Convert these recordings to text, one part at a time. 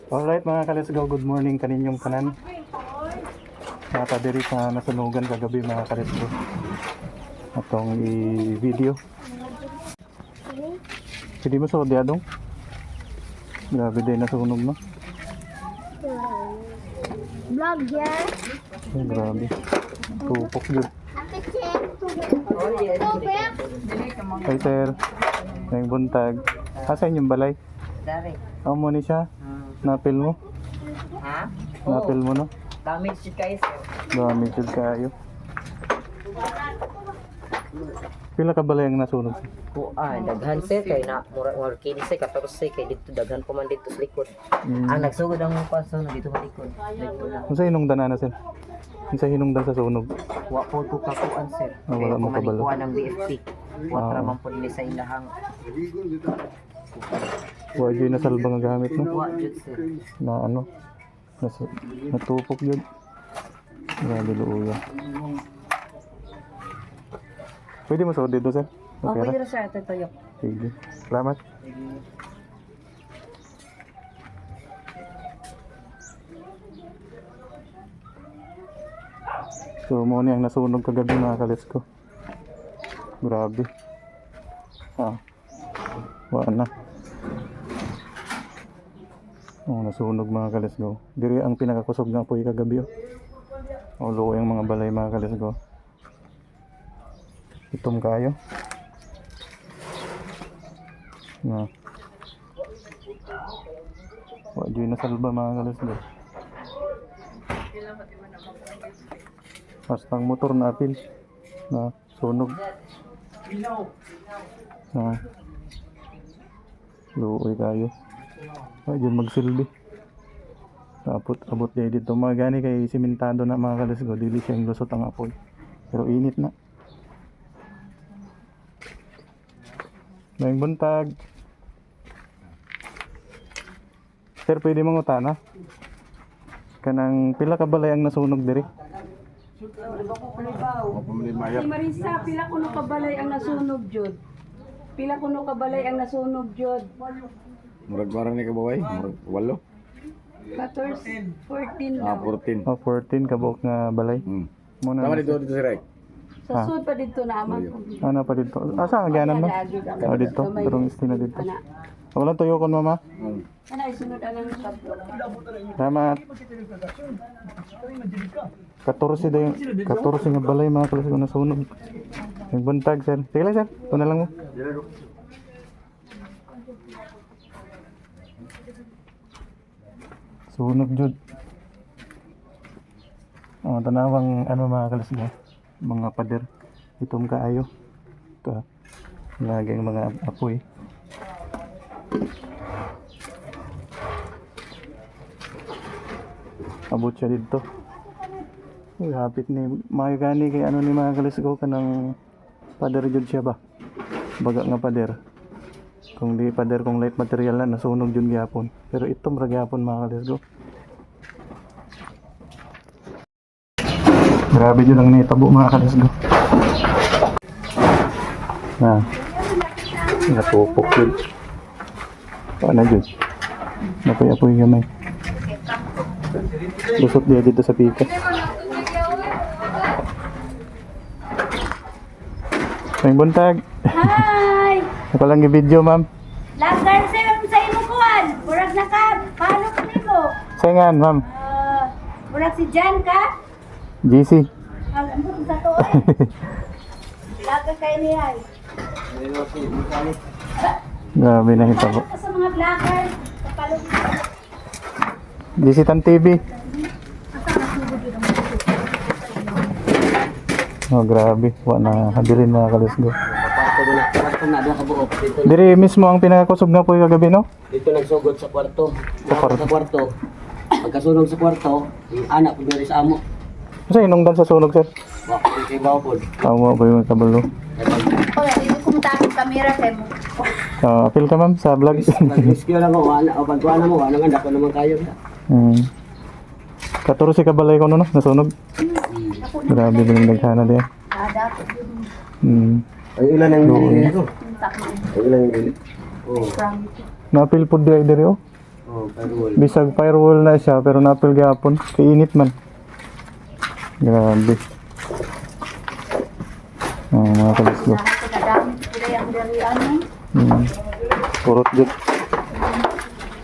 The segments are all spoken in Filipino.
Alright mga ka-let's go, good morning kaninyong tanan. Nakadiri sa nasunugan kagabi mga ka-let's go. Atong i-video. Hindi mo sa odyadong? Grabe din nasunog no? Vlog yan. Ay, grabe. Tupok yun. Ay sir, ngayong buntag. Asa inyong balay? Dari. Ako mo ni siya? Napil mo? Ha? Napil mo no? Damage siya kayo, sir. Dami jud kayo. Pila ka balay ang nasunog? Daghan sir kay na mura kini sir 14 kay dito daghan pa man dito sa likod. Ang nagsugod ang paso na dito sa likod. Unsa hinungdan na sir? Unsa hinungdan sa sunog? Wa po ko kakuan sir. Wala mo kabalo. Kuan ng BFP. Wa ra man po nila sa ilahang. Wa gyud na salba nga gamit no? Wa jud sir. Na ano? Natupok yun. Grabe luuya. Pwede mo sa dito sir? Okay Okay ra? ra sir ato toyo. Sige. Salamat. So mo ni ang nasunog kagabi mga ka-let's go. Grabe. Wala na. Nasunog mga ka-let's go. Diri ang pinakakusog nga apoy kagabi oh. Luo yung mga balay mga ka-let's go. Itom kayo. Na. Wa di na salba mga ka-let's go. Basta ang motor na apil. Na sunog. Luoy kayo. Ay, dyan magsilbi. Abot day dito. Mga gani kay simentado na mga ka-let's go. Dili siya yung lusot ang apoy. Pero init na. Ngayong buntag. Sir, pwede mong utana? Kanang pila ka balay ang nasunog diri? Si Marisa, pila kuno ka balay ang nasunog jud? Pila kuno ka balay ang nasunog jud? Murag barang ni kabaway, murag 14, 14 8. lang. 14. 14 kabok nga balay. Muna Tama na dito si Ray. Sa sud pa dito na amang. Ano pa dito? Asa ang ganan mo? Dito, turong istina dito. Wala tuyo kon mama. Ana isunod ang tatlo. Salamat. 14 daw yung 14 nga balay mga kalas ko nasunog. Yung buntag sir. Sige lang sir. Ito na lang mo. Sunog jud. Tanawang ano mga kalas mo. Mga pader. Itong kaayo. Ito. Lagi ang mga apoy. Abot siya dito. Uy, hapit ni mga gani kay ano ni mga kalasgo ka ng pader jud siya ba? Baga nga pader. Kung di pader, kung light material na nasunog jud gyapon. Pero ito mura gyapon mga kalasgo. Grabe jud ang nitabo mga kalasgo. Natupok jud. Paano jud? Napoy-apoy gamay. Lusot dia dito sa pika. May buntag. Hi! Ako lang i-video ma'am. Lagan sa imo kuan. Murag na ka. Paano ko nimo? Sayangan ma'am. Murag si Jan ka? GC. Ang mo sa to. Lagan kay ni ay. Grabe na hitabo. Ano sa mga vlogger? Kapalog. GC Tan TV. Oh grabe. Wala na. Habilin mga kalasgo. Kwarto na duha ka buo dito. Diri mismo ang pinakakusog na po yung kagabi no? Dito nagsugod sa kwarto. kwarto. Sa kwarto. Pagkasunog sa kwarto, yung anak ko diri sa amo. Kasi inungdan sa sunog sir. Wa ko kay bawo pod. Tama ba yung kabalo? Oh, hindi ko mutahan ng camera kay mo. Apil ka ma'am sa vlog. Nag-rescue lang ako, o pagkuhan mo, ano nga, dako naman kayo. 14 ka balay ko no, nasunog. Grabe ba yung naghana diyan. Dapat Ay ilan ang dili nito? Ay ilan ang dili? Oh. Napil po di ay diri oh. Oh, firewall. Bisag firewall na siya pero napil gapon. Kainit man. Grabe. Mga kalisgo. Kadamit ko na yung dari ano. Purot jud.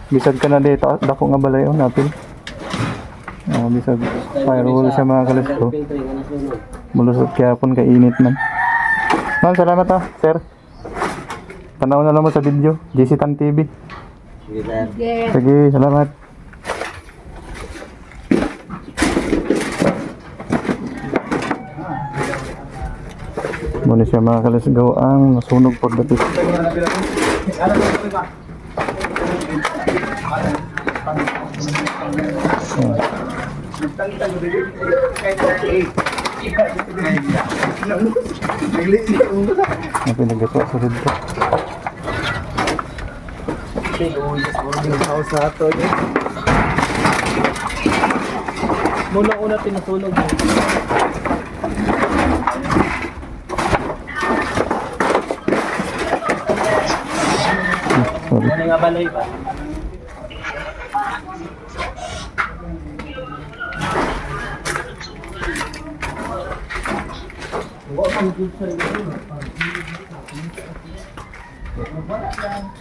Bisag ka na dito, dako nga balay oh, napil. Bisag firewall siya mga kalisgo. Mulusot gapon kainit man. Ma'am, salamat sir. Tanaw na lang mo sa video, JC Tan TV. Sige, salamat. Muna siya mga kalisgaw ang nasunog pagdating. Ang pinagawa sa dito. Muna una tinutunog mo. Sorry. Ano nga balay ba?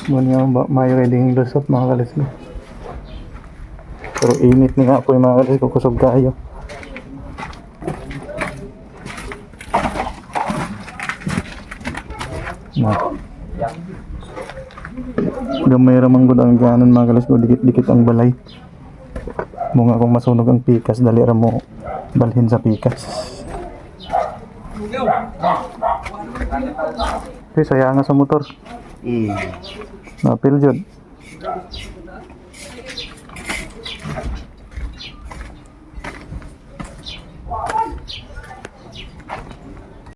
Muna yung may reading lusot mga kalisgaw. Pero init na nga po yung mga kalisgaw, kusog kayo. Gamay ramang gud ang ganon mga kalisgaw, dikit-dikit ang balay. Mga kung masunog ang pikas, dali ra mo balhin sa pikas. Okay, saya nga sa motor. Napil jud.